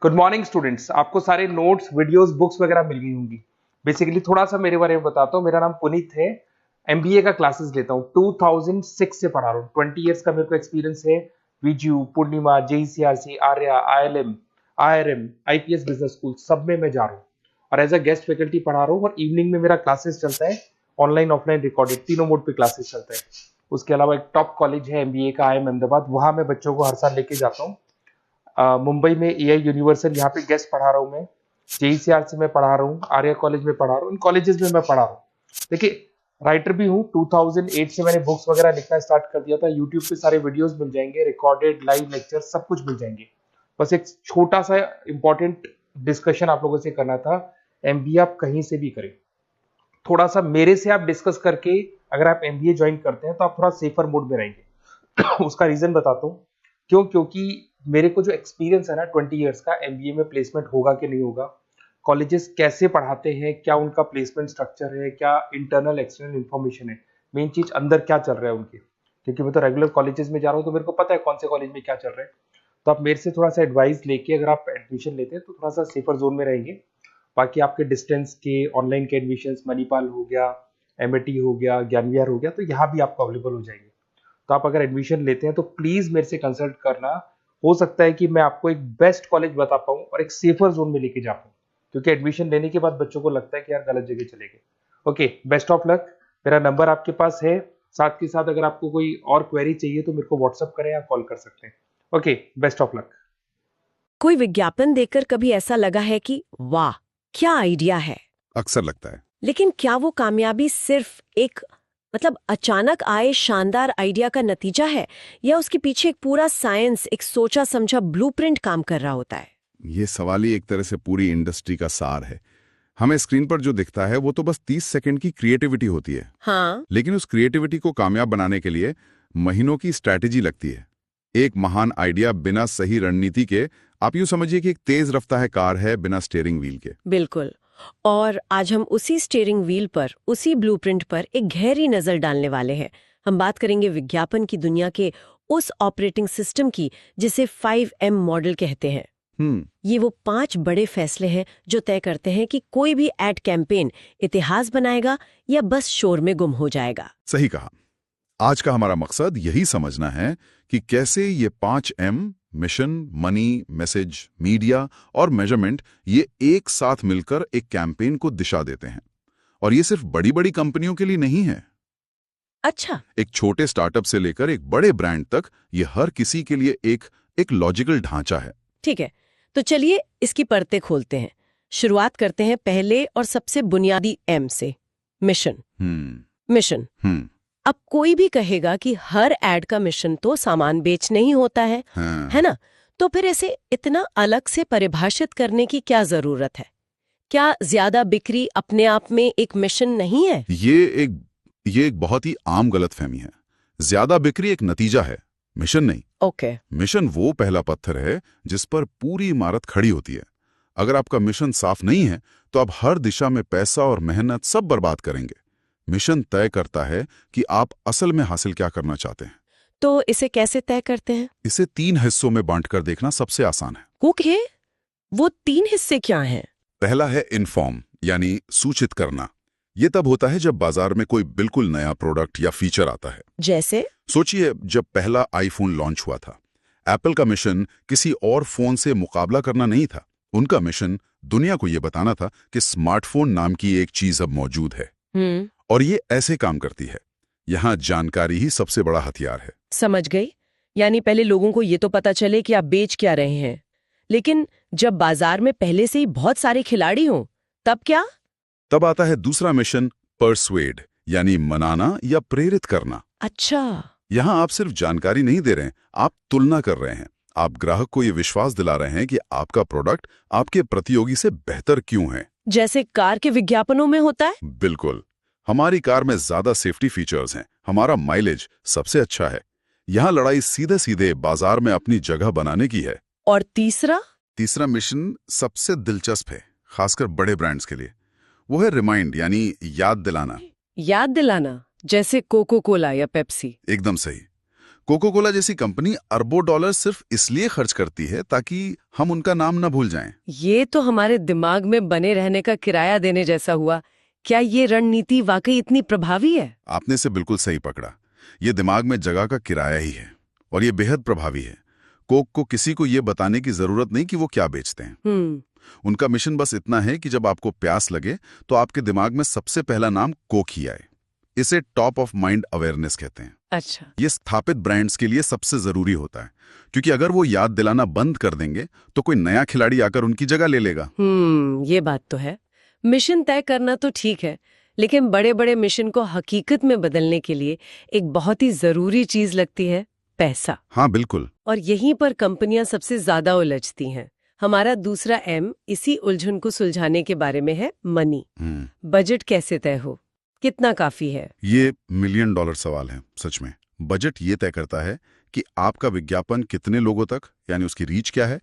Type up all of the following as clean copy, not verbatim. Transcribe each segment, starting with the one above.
Good morning students. आपको सारे notes videos books वगैरह मिल गई होंगी। बेसिकली थोड़ा सा मेरे बारे में बताता हूँ। मेरा नाम पुनीत है। एमबीए का क्लासेस लेता हूँ। 2006 से पढ़ा रहा हूँ। 20 इयर्स का मेरे को एक्सपीरियंस है। वीजू, Poornima, JECRC, Arya, ILM, IRM, IPS business school सब में मैं जा रहा हूँ और एज अ गेस्ट फैकल्टी पढ़ा रहा हूँ। और इवनिंग में मेरा क्लासेस चलता है, ऑनलाइन ऑफलाइन रिकॉर्डेड तीनों मोड पे क्लासेस चलता है। उसके अलावा एक टॉप कॉलेज है एमबीए का, आईएम अहमदाबाद, वहां मैं बच्चों को हर साल लेके जाता हूँ। मुंबई में एआई यूनिवर्सल, यहाँ पे गेस्ट पढ़ा रहा हूँ मैं। जेईसीआरसी में पढ़ा रहा हूँ, आर्या कॉलेज में पढ़ा रहा हूँ। इन कॉलेजेस में मैं पढ़ा रहा हूँ। देखिए, राइटर भी हूँ। 2008 से मैंने बुक्स वगैरह लिखना स्टार्ट कर दिया था। यूट्यूब पे सारे वीडियोस मिल जाएंगे, रिकॉर्डेड लाइव लेक्चर सब कुछ मिल जाएंगे। बस एक छोटा सा इंपॉर्टेंट डिस्कशन आप लोगों से करना था। एमबीए आप कहीं से भी करें, थोड़ा सा मेरे से आप डिस्कस करके अगर आप एमबीए ज्वाइन करते हैं तो आप थोड़ा सेफर मोड में रहेंगे। उसका रीजन बताता हूँ क्यों। क्योंकि मेरे को जो एक्सपीरियंस है ना 20 इयर्स का, एमबीए में प्लेसमेंट होगा कि नहीं होगा, कॉलेजेस कैसे पढ़ाते हैं, क्या उनका प्लेसमेंट स्ट्रक्चर है, क्या इंटरनल एक्सटर्नल इन्फॉर्मेशन है, मेन चीज अंदर क्या चल रहा है उनके। क्योंकि मैं तो रेगुलर कॉलेजेस में जा रहा हूँ तो मेरे को पता है कौन से कॉलेज में क्या चल रहा है। तो आप मेरे से थोड़ा सा एडवाइस लेके अगर आप एडमिशन लेते हैं तो थोड़ा सा सेफर जोन में रहेंगे। बाकी आपके डिस्टेंस के ऑनलाइन के एडमिशन, मणिपाल हो गया, एमएटी हो गया, ज्ञान विहार हो गया, तो यहाँ भी आपको अवेलेबल हो जाएंगे। तो आप अगर एडमिशन लेते हैं तो प्लीज मेरे से कंसल्ट करना। हो सकता है कि मैं आपको एक बेस्ट कॉलेज बता पाऊं और एक सेफर जोन में लेके जा पाऊं। क्योंकि एडमिशन लेने के बाद बच्चों को लगता है कि यार गलत जगह चले गए। Okay, best of luck. मेरा नंबर आपके पास है। साथ के साथ अगर आपको कोई और क्वेरी चाहिए तो मेरे को व्हाट्सअप करें या कॉल कर सकते हैं। Okay, best of luck. कोई विज्ञापन देखकर कभी ऐसा लगा है कि वाह, क्या आइडिया है। अक्सर लगता है। लेकिन क्या वो कामयाबी सिर्फ एक अचानक आए शानदार आइडिया का नतीजा है, या उसके पीछे एक पूरा साइंस, एक सोचा समझा ब्लूप्रिंट काम कर रहा होता है? ये सवाल ही एक तरह से पूरी इंडस्ट्री का सार है। हमें स्क्रीन पर जो दिखता है वो तो बस 30 सेकंड की क्रिएटिविटी होती है। हाँ। लेकिन उस क्रिएटिविटी को कामयाब बनाने के लिए महीनों की स्ट्रैटेजी लगती है। एक महान आइडिया बिना सही रणनीति के, आप यूं समझिए कि एक तेज रफ्तार कार है बिना स्टीयरिंग व्हील के। बिल्कुल। और आज हम उसी स्टीयरिंग व्हील पर, उसी ब्लूप्रिंट पर एक गहरी नजर डालने वाले हैं। हम बात करेंगे विज्ञापन की दुनिया के उस ऑपरेटिंग सिस्टम की जिसे 5M मॉडल कहते हैं। ये वो 5 बड़े फैसले हैं जो तय करते हैं कि कोई भी एड कैंपेन इतिहास बनाएगा या बस शोर में गुम हो जाएगा। सही कहा। आज का हमारा मकसद यही समझना है कि कैसे ये 5M, mission, money, message, media और मेजरमेंट, ये एक साथ मिलकर एक कैंपेन को दिशा देते हैं। और ये सिर्फ बड़ी बड़ी कंपनियों के लिए नहीं है। अच्छा। एक छोटे स्टार्टअप से लेकर एक बड़े ब्रांड तक, ये हर किसी के लिए एक लॉजिकल ढांचा है। ठीक है, तो चलिए इसकी परतें खोलते हैं। शुरुआत करते हैं पहले और सबसे बुनियादी M से, मिशन। मिशन। अब कोई भी कहेगा कि हर एड का मिशन तो सामान बेचना ही होता है, है ना? तो फिर ऐसे इतना अलग से परिभाषित करने की क्या जरूरत है? क्या ज्यादा बिक्री अपने आप में एक मिशन नहीं है? ये एक बहुत ही आम गलतफहमी है। ज्यादा बिक्री एक नतीजा है, मिशन नहीं। ओके। मिशन वो पहला पत्थर है जिस पर पूरी इमारत खड़ी होती है। अगर आपका मिशन साफ नहीं है तो आप हर दिशा में पैसा और मेहनत सब बर्बाद करेंगे। मिशन तय करता है कि आप असल में हासिल क्या करना चाहते हैं। तो इसे कैसे तय करते हैं? इसे 3 हिस्सों में बांटकर देखना सबसे आसान है। ओके, वो 3 हिस्से क्या हैं? पहला है इन्फॉर्म, यानी सूचित करना। ये तब होता है जब बाजार में कोई बिल्कुल नया प्रोडक्ट या फीचर आता है। जैसे? सोचिए, जब पहला आईफोन लॉन्च हुआ था, एप्पल का मिशन किसी और फोन से मुकाबला करना नहीं था। उनका मिशन दुनिया को यह बताना था कि स्मार्टफोन नाम की एक चीज अब मौजूद है। और ये ऐसे काम करती है। यहाँ जानकारी ही सबसे बड़ा हथियार है। समझ गई। यानी पहले लोगों को ये तो पता चले कि आप बेच क्या रहे हैं। लेकिन जब बाजार में पहले से ही बहुत सारे खिलाड़ी हों, तब क्या? तब आता है दूसरा मिशन, परसुएड, यानी मनाना या प्रेरित करना। अच्छा। यहाँ आप सिर्फ जानकारी नहीं दे रहे हैं, आप तुलना कर रहे हैं। आप ग्राहक को ये विश्वास दिला रहे हैं कि आपका प्रोडक्ट आपके प्रतियोगी से बेहतर क्यों है। जैसे कार के विज्ञापनों में होता है। बिल्कुल। हमारी कार में ज्यादा सेफ्टी फीचर्स हैं, हमारा माइलेज सबसे अच्छा है। यहाँ लड़ाई सीधे सीधे बाजार में अपनी जगह बनाने की है। और तीसरा मिशन सबसे दिलचस्प है, खासकर बड़े ब्रांड्स के लिए। वो है रिमाइंड, यानी याद दिलाना। याद दिलाना, जैसे कोको कोला या पेप्सी। एकदम सही। कोको कोला जैसी कंपनी अरबों डॉलर सिर्फ इसलिए खर्च करती है ताकि हम उनका नाम न भूल जाएं। ये तो हमारे दिमाग में बने रहने का किराया देने जैसा हुआ। क्या ये रणनीति वाकई इतनी प्रभावी है? आपने से बिल्कुल सही पकड़ा। ये दिमाग में जगह का किराया ही है और ये बेहद प्रभावी है। कोक को किसी को ये बताने की जरूरत नहीं कि वो क्या बेचते हैं। उनका मिशन बस इतना है कि जब आपको प्यास लगे तो आपके दिमाग में सबसे पहला नाम कोक ही आए। इसे टॉप ऑफ माइंड अवेयरनेस कहते हैं। अच्छा। ये स्थापित ब्रांड्स के लिए सबसे जरूरी होता है, क्योंकि अगर वो याद दिलाना बंद कर देंगे तो कोई नया खिलाड़ी आकर उनकी जगह ले लेगा। ये बात तो है। मिशन तय करना तो ठीक है, लेकिन बड़े बड़े मिशन को हकीकत में बदलने के लिए एक बहुत ही जरूरी चीज लगती है, पैसा। हाँ बिल्कुल। और यहीं पर कंपनियां सबसे ज्यादा उलझती हैं। हमारा दूसरा एम इसी उलझन को सुलझाने के बारे में है, मनी। बजट कैसे तय हो, कितना काफी है? ये $1 मिलियन सवाल है सच में। बजट ये तय करता है कि आपका विज्ञापन कितने लोगों तक, यानी उसकी रीच क्या है,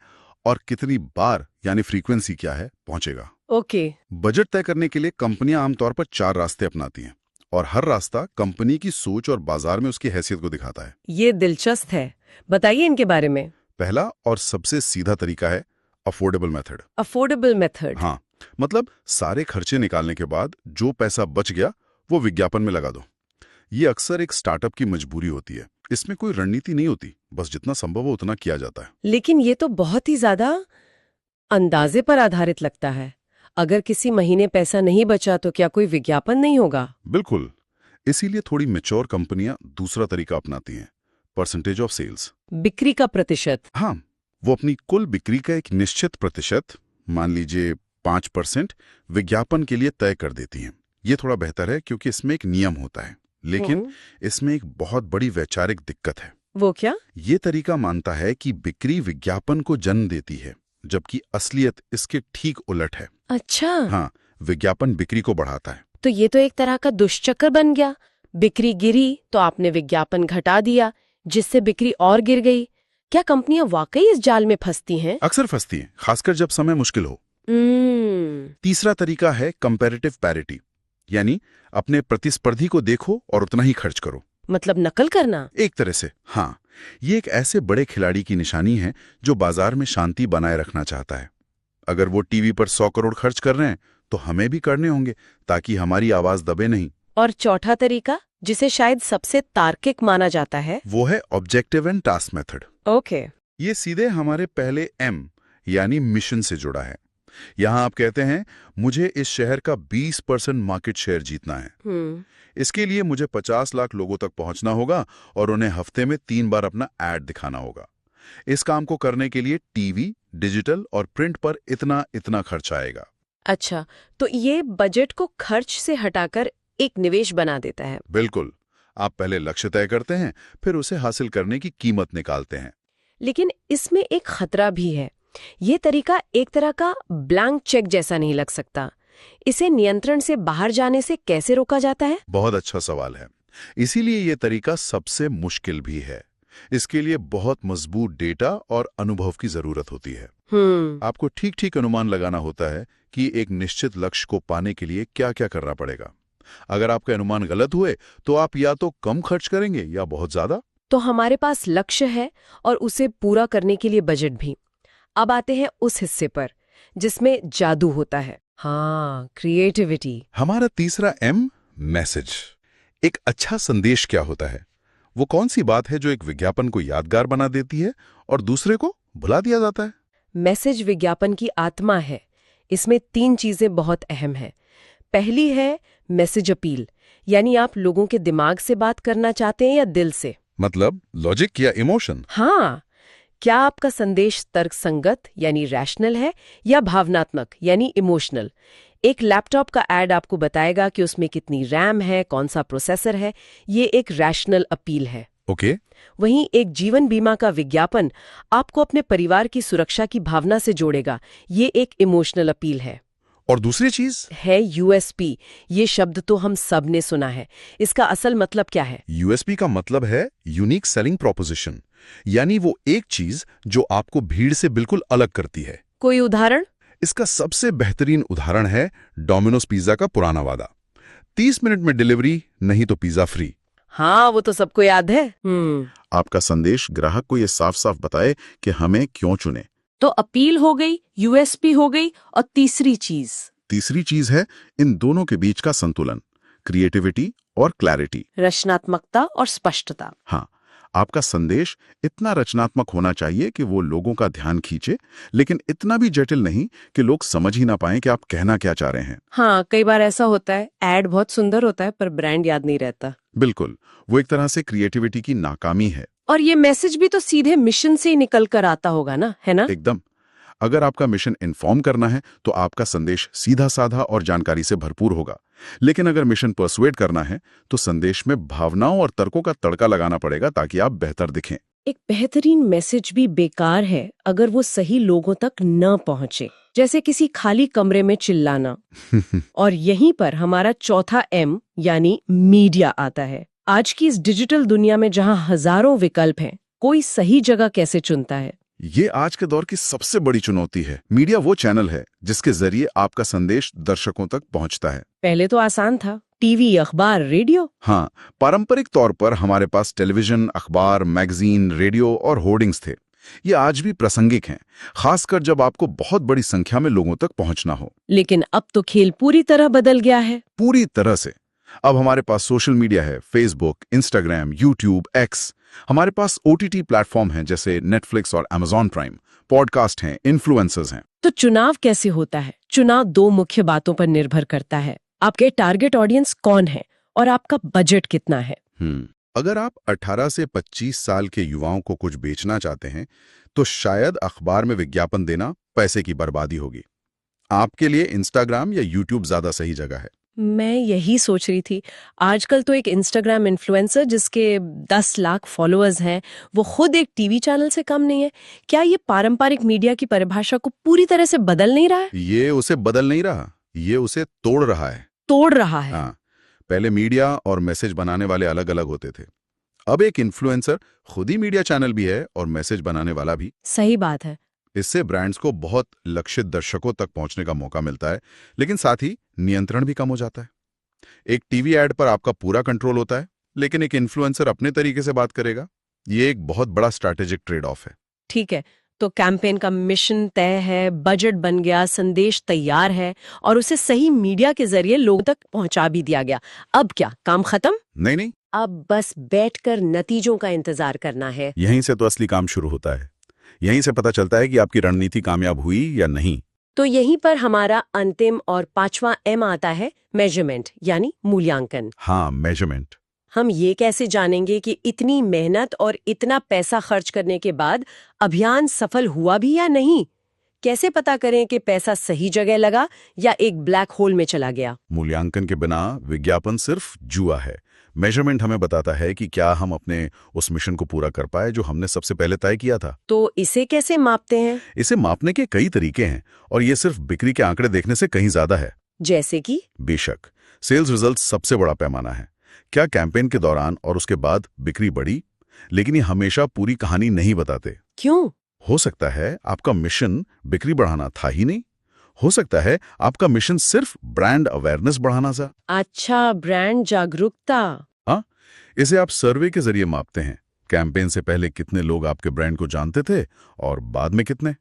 और कितनी बार, यानी फ्रीक्वेंसी क्या है, पहुंचेगा। ओके। बजट तय करने के लिए कंपनियां आमतौर पर 4 रास्ते अपनाती हैं और हर रास्ता कंपनी की सोच और बाजार में उसकी हैसियत को दिखाता है। ये दिलचस्प है, बताइए इनके बारे में। पहला और सबसे सीधा तरीका है अफोर्डेबल मेथड। Affordable method? हाँ, मतलब सारे खर्चे निकालने के बाद जो पैसा बच गया वो विज्ञापन में लगा दो। ये अक्सर एक स्टार्टअप की मजबूरी होती है। इसमें कोई रणनीति नहीं होती, बस जितना संभव हो उतना किया जाता है। लेकिन ये तो बहुत ही ज्यादा अंदाजे पर आधारित लगता है। अगर किसी महीने पैसा नहीं बचा तो क्या कोई विज्ञापन नहीं होगा? बिल्कुल। इसीलिए थोड़ी मैच्योर कंपनियां दूसरा तरीका अपनाती हैं, परसेंटेज ऑफ सेल्स। बिक्री का प्रतिशत? हाँ, वो अपनी कुल बिक्री का एक निश्चित प्रतिशत, मान लीजिए 5%, विज्ञापन के लिए तय कर देती हैं। ये थोड़ा बेहतर है क्योंकि इसमें एक नियम होता है, लेकिन इसमें एक बहुत बड़ी वैचारिक दिक्कत है। वो क्या? ये तरीका मानता है कि बिक्री विज्ञापन को जन्म देती है, जबकि असलियत इसके ठीक उलट है। अच्छा। हाँ, विज्ञापन बिक्री को बढ़ाता है। तो ये तो एक तरह का दुष्चक्र बन गया। बिक्री गिरी तो आपने विज्ञापन घटा दिया, जिससे बिक्री और गिर गई। क्या कंपनियां वाकई इस जाल में फंसती हैं? अक्सर फंसती हैं, खासकर जब समय मुश्किल हो। तीसरा तरीका है कंपैरेटिव पैरिटी, यानी अपने प्रतिस्पर्धी को देखो और उतना ही खर्च करो। मतलब नकल करना? एक तरह से, हाँ। ये एक ऐसे बड़े खिलाड़ी की निशानी है जो बाजार में शांति बनाए रखना चाहता है। अगर वो टीवी पर 100 करोड़ खर्च कर रहे हैं तो हमें भी करने होंगे, ताकि हमारी आवाज दबे नहीं। और चौथा तरीका, जिसे शायद सबसे तार्किक माना जाता है, वो है objective and task method. Okay. ये सीधे हमारे पहले एम यानी मिशन से जुड़ा है। यहां आप कहते हैं, मुझे इस शहर का 20% मार्केट शेयर जीतना है। इसके लिए मुझे 50 लाख लोगों तक पहुंचना होगा और उन्हें हफ्ते में 3 बार अपना ऐड दिखाना होगा। इस काम को करने के लिए टीवी, डिजिटल और प्रिंट पर इतना इतना खर्च आएगा। अच्छा, तो ये बजट को खर्च से हटाकर एक निवेश बना देता है। बिल्कुल। आप पहले लक्ष्य तय करते हैं, फिर उसे हासिल करने की कीमत निकालते हैं। लेकिन इसमें एक खतरा भी है। ये तरीका एक तरह का ब्लैंक चेक जैसा नहीं लग सकता। इसे नियंत्रण से बाहर जाने से कैसे रोका जाता है? बहुत अच्छा सवाल है। इसीलिए ये तरीका सबसे मुश्किल भी है। इसके लिए बहुत मजबूत डेटा और अनुभव की जरूरत होती है। आपको ठीक ठीक अनुमान लगाना होता है कि एक निश्चित लक्ष्य को पाने के लिए क्या क्या करना पड़ेगा। अगर आपके अनुमान गलत हुए तो आप या तो कम खर्च करेंगे या बहुत ज्यादा। तो हमारे पास लक्ष्य है और उसे पूरा करने के लिए बजट भी। अब आते हैं उस हिस्से पर जिसमें जादू होता है। हाँ, क्रिएटिविटी। हमारा तीसरा एम, मैसेज। एक अच्छा संदेश क्या होता है? वो कौन सी बात है जो एक विज्ञापन को यादगार बना देती है और दूसरे को भुला दिया जाता है? मैसेज विज्ञापन की आत्मा है। इसमें 3 चीजें बहुत अहम हैं। पहली है मैसेज अपील, यानी आप लोगों के दिमाग से बात करना चाहते हैं या दिल से? मतलब लॉजिक या इमोशन? हाँ, क्या आपका संदेश तर्कसंगत यानी रैशनल है या भावनात्मक यानी इमोशनल? एक लैपटॉप का ऐड आपको बताएगा कि उसमें कितनी रैम है, कौन सा प्रोसेसर है। ये एक रैशनल अपील है। ओके। वहीं एक जीवन बीमा का विज्ञापन आपको अपने परिवार की सुरक्षा की भावना से जोड़ेगा। ये एक इमोशनल अपील है। और दूसरी चीज है यूएसपी। ये शब्द तो हम सब ने सुना है। इसका असल मतलब क्या है? यूएसपी का मतलब है यूनिक सेलिंग प्रोपोजिशन, यानी वो एक चीज जो आपको भीड़ से बिल्कुल अलग करती है। कोई उदाहरण? इसका सबसे बेहतरीन उदाहरण है डोमिनोज पिज्जा का पुराना वादा, 30 मिनट में डिलीवरी, नहीं तो पिज्जा फ्री। हाँ वो तो सबको याद है। आपका संदेश ग्राहक को ये साफ साफ बताए कि हमें क्यों चुने। तो अपील हो गई, यूएसपी हो गई, और तीसरी चीज है इन दोनों के बीच का संतुलन, क्रिएटिविटी और क्लैरिटी, रचनात्मकता और स्पष्टता। हाँ, आपका संदेश इतना रचनात्मक होना चाहिए कि वो लोगों का ध्यान खींचे, लेकिन इतना भी जटिल नहीं कि लोग समझ ही ना पाएं कि आप कहना क्या चाह रहे हैं। हाँ, कई बार ऐसा होता है, एड बहुत सुंदर होता है पर ब्रांड याद नहीं रहता। बिल्कुल, वो एक तरह से क्रिएटिविटी की नाकामी है। और ये मैसेज भी तो सीधे मिशन से ही निकल कर आता होगा ना, है ना? एकदम। अगर आपका मिशन इन्फॉर्म करना है तो आपका संदेश सीधा साधा और जानकारी से भरपूर होगा, लेकिन अगर मिशन पर्सुएड करना है तो संदेश में भावनाओं और तर्कों का तड़का लगाना पड़ेगा ताकि आप बेहतर दिखें। एक बेहतरीन मैसेज भी बेकार है अगर वो सही लोगों तक न पहुंचे, जैसे किसी खाली कमरे में चिल्लाना। और यहीं पर हमारा चौथा M यानी मीडिया आता है। आज की इस डिजिटल दुनिया में जहां हजारों विकल्प हैं, कोई सही जगह कैसे चुनता है? ये आज के दौर की सबसे बड़ी चुनौती है। मीडिया वो चैनल है जिसके जरिए आपका संदेश दर्शकों तक पहुंचता है। पहले तो आसान था, टीवी, अखबार, रेडियो। हाँ, पारंपरिक तौर पर हमारे पास टेलीविजन, अखबार, मैगजीन, रेडियो और होर्डिंग्स थे। ये आज भी प्रासंगिक हैं, खासकर जब आपको बहुत बड़ी संख्या में लोगों तक पहुंचना हो। लेकिन अब तो खेल पूरी तरह बदल गया है। पूरी तरह से। अब हमारे पास सोशल मीडिया है, फेसबुक, इंस्टाग्राम, यूट्यूब, एक्स। हमारे पास OTT प्लेटफॉर्म हैं जैसे नेटफ्लिक्स और अमेजॉन प्राइम, पॉडकास्ट हैं, इन्फ्लुएंसर्स हैं। तो चुनाव कैसे होता है? चुनाव दो मुख्य बातों पर निर्भर करता है। आपके टारगेट ऑडियंस कौन है और आपका बजट कितना है। अगर आप 18 से 25 साल के युवाओं को कुछ बेचना चाहते हैं तो शायद अखबार में विज्ञापन देना पैसे की बर्बादी होगी। आपके लिए इंस्टाग्राम या यूट्यूब ज्यादा सही जगह है। मैं यही सोच रही थी। आजकल तो एक इंस्टाग्राम इन्फ्लुएंसर जिसके 10 लाख फॉलोअर्स हैं, वो खुद एक टीवी चैनल से कम नहीं है। क्या ये पारंपरिक मीडिया की परिभाषा को पूरी तरह से बदल नहीं रहा है? ये उसे बदल नहीं रहा, ये उसे तोड़ रहा है। तोड़ रहा है। हाँ, पहले मीडिया और मैसेज बनाने वाले अलग अलग होते थे। अब एक इन्फ्लुएंसर खुद ही मीडिया चैनल भी है और मैसेज बनाने वाला भी। सही बात है। इससे ब्रांड्स को बहुत लक्षित दर्शकों तक पहुंचने का मौका मिलता है, लेकिन साथ ही नियंत्रण भी कम हो जाता है। एक टीवी एड पर आपका पूरा कंट्रोल होता है, लेकिन एक इन्फ्लुएंसर अपने तरीके से बात करेगा। ये एक बहुत बड़ा स्ट्रैटेजिक ट्रेड ऑफ है। ठीक है, तो कैंपेन का मिशन तय है, बजट बन गया, संदेश तैयार है और उसे सही मीडिया के जरिए लोगों तक पहुंचा भी दिया गया। अब क्या, काम खत्म? नहीं, अब बस बैठकर नतीजों का इंतजार करना है। यहीं से तो असली काम शुरू होता है। यहीं से पता चलता है कि आपकी रणनीति कामयाब हुई या नहीं। तो यहीं पर हमारा अंतिम और पांचवा M आता है, मेजरमेंट यानी मूल्यांकन। हाँ, मेजरमेंट। हम ये कैसे जानेंगे कि इतनी मेहनत और इतना पैसा खर्च करने के बाद अभियान सफल हुआ भी या नहीं? कैसे पता करें कि पैसा सही जगह लगा या एक ब्लैक होल में चला गया? मूल्यांकन के बिना विज्ञापन सिर्फ जुआ है। मेजरमेंट हमें बताता है कि क्या हम अपने उस मिशन को पूरा कर पाए जो हमने सबसे पहले तय किया था। तो इसे कैसे मापते हैं? इसे मापने के कई तरीके हैं और ये सिर्फ बिक्री के आंकड़े देखने से कहीं ज्यादा है। जैसे कि? बेशक, सेल्स रिजल्ट सबसे बड़ा पैमाना है। क्या कैंपेन के दौरान और उसके बाद बिक्री बढ़ी? लेकिन ये हमेशा पूरी कहानी नहीं बताते। क्यों? हो सकता है आपका मिशन बिक्री बढ़ाना था ही नहीं। हो सकता है आपका मिशन सिर्फ ब्रांड अवेयरनेस बढ़ाना था। अच्छा, ब्रांड जागरूकता। हाँ, इसे आप सर्वे के जरिए मापते हैं। कैंपेन से पहले कितने लोग आपके ब्रांड को जानते थे और बाद में कितने।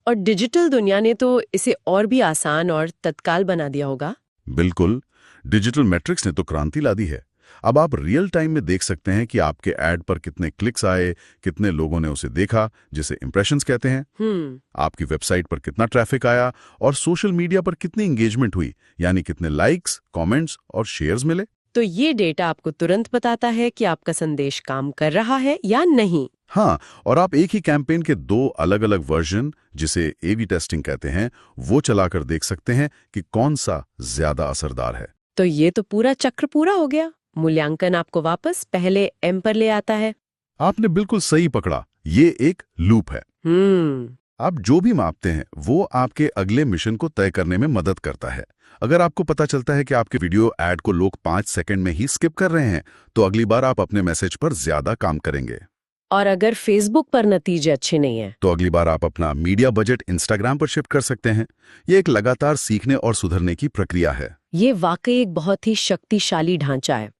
और डिजिटल दुनिया ने तो इसे और भी आसान और तत्काल बना दिया होगा। बिल्कुल, डिजिटल मैट्रिक्स ने तो क्रांति ला दी है। अब आप रियल टाइम में देख सकते हैं कि आपके ऐड पर कितने क्लिक्स आए, कितने लोगों ने उसे देखा, जिसे इंप्रेशंस कहते हैं। आपकी वेबसाइट पर कितना ट्रैफिक आया और सोशल मीडिया पर कितनी एंगेजमेंट हुई, यानी कितने लाइक्स, कमेंट्स और शेयर्स मिले। तो ये डेटा आपको तुरंत बताता है कि आपका संदेश काम कर रहा है या नहीं। हाँ, और आप एक ही कैंपेन के 2 अलग अलग वर्जन, जिसे A/B टेस्टिंग कहते हैं, वो चलाकर देख सकते हैं कि कौन सा ज्यादा असरदार है। तो ये तो पूरा चक्र पूरा हो गया। मूल्यांकन आपको वापस पहले M पर ले आता है। आपने बिल्कुल सही पकड़ा, ये एक लूप है। आप जो भी मापते हैं वो आपके अगले मिशन को तय करने में मदद करता है। अगर आपको पता चलता है कि आपके वीडियो ऐड को लोग 5 सेकंड में ही स्किप कर रहे हैं, तो अगली बार आप अपने मैसेज पर ज्यादा काम करेंगे। और अगर फेसबुक पर नतीजे अच्छे नहीं हैं, तो अगली बार आप अपना मीडिया बजट इंस्टाग्राम पर शिफ्ट कर सकते हैं। ये एक लगातार सीखने और सुधरने की प्रक्रिया है। ये वाकई एक बहुत ही शक्तिशाली ढांचा है।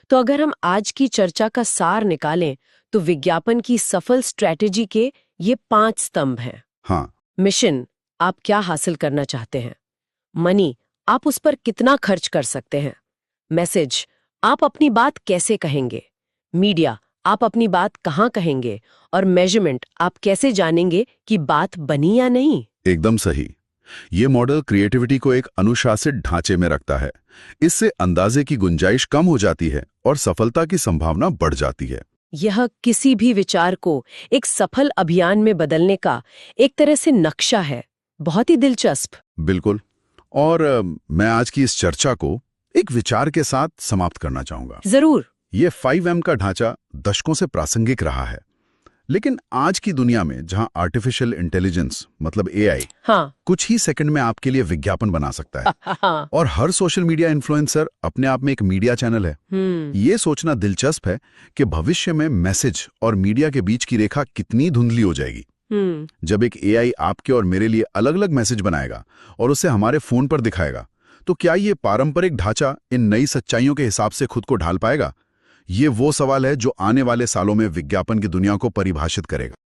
तो अगर हम आज की चर्चा का सार निकालें तो विज्ञापन की सफल स्ट्रैटेजी के ये 5 स्तंभ हैं। हाँ। मिशन, आप क्या हासिल करना चाहते हैं। मनी, आप उस पर कितना खर्च कर सकते हैं। मैसेज, आप अपनी बात कैसे कहेंगे। मीडिया, आप अपनी बात कहाँ कहेंगे। और मेजरमेंट, आप कैसे जानेंगे कि बात बनी या नहीं। एकदम सही। ये मॉडल क्रिएटिविटी को एक अनुशासित ढांचे में रखता है। इससे अंदाजे की गुंजाइश कम हो जाती है और सफलता की संभावना बढ़ जाती है। यह किसी भी विचार को एक सफल अभियान में बदलने का एक तरह से नक्शा है। बहुत ही दिलचस्प। बिल्कुल। और मैं आज की इस चर्चा को एक विचार के साथ समाप्त करना चाहूंगा। जरूर। ये 5M का ढांचा दशकों से प्रासंगिक रहा है, लेकिन आज की दुनिया में जहां आर्टिफिशियल इंटेलिजेंस मतलब AI हाँ। कुछ ही सेकंड में आपके लिए विज्ञापन बना सकता है हाँ। और हर सोशल मीडिया इन्फ्लुएंसर अपने आप में एक मीडिया चैनल है। ये सोचना दिलचस्प है कि भविष्य में मैसेज और मीडिया के बीच की रेखा कितनी धुंधली हो जाएगी। जब एक AI आपके और मेरे लिए अलग अलग मैसेज बनाएगा और उसे हमारे फोन पर दिखाएगा, तो क्या ये पारंपरिक ढांचा इन नई सच्चाइयों के हिसाब से खुद को ढाल पाएगा? ये वो सवाल है जो आने वाले सालों में विज्ञापन की दुनिया को परिभाषित करेगा।